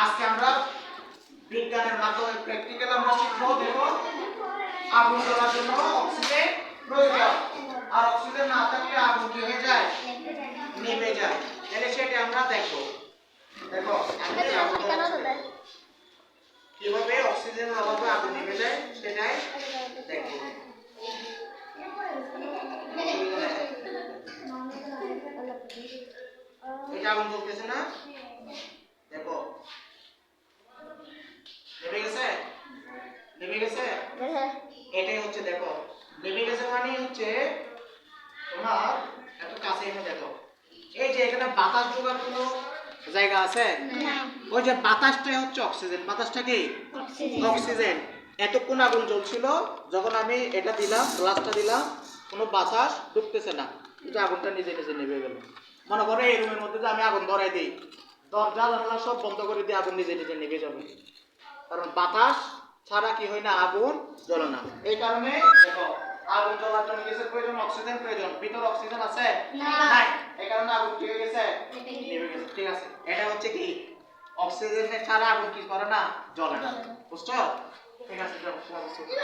আজকে আমরা বিজ্ঞানের মাধ্যমে প্র্যাকটিক্যাল আমরা শিখবো। দেখো, আগুন জ্বলার জন্য অক্সিজেন প্রয়োজন, আর অক্সিজেন না থাকলে আগুন কি হয়ে যায়? নিভে যায়। তাহলে সেটা আমরা দেখবো। দেখো, কিভাবে অক্সিজেনের অভাবে আগুন নিভে যায় সেটাই দেখবো। এটা আগুন জ্বলতেছে না? দেখো, নেভে গেছে? নেভে গেছে? এটাই হচ্ছে, দেখো নেভে গেছে মানে হচ্ছে তোমার একটু কাছে এনে দেখো, এই যে এখানে বাতাস ঢোকার কোনো জায়গা আছে? ওই যে বাতাসটাই হচ্ছে অক্সিজেন। বাতাসটা কি? অক্সিজেন। এতক্ষণ আগুন জ্বলছিল, যখন আমি এটা দিলাম, গ্লাসটা দিলাম, কোনো বাতাস ঢুকতেছে না, এটা আগুনটা নিজে নিজে নিভে গেল। মনে করো এই রুমের মধ্যে যে আমি আগুন ধরাই দিই, দরজা জানালা সব বন্ধ করে দিয়ে আগুন নিজে নিজে নিভে যাবে, কারণ বাতাস ছাড়া কি হয় না, আগুন জ্বলে না। এই কারণে দেখো, আগুন জ্বলার জন্য কিসের প্রয়োজন? অক্সিজেন প্রয়োজন। ভিতরে অক্সিজেন আছে? নাই। এই কারণে আগুন কি হয়ে গেছে? নিভে গেছে। ঠিক আছে, এটা হচ্ছে কি, অক্সিজেন ছাড়া আগুন কি করে না, জ্বলে না। বুঝছো? ঠিক আছে,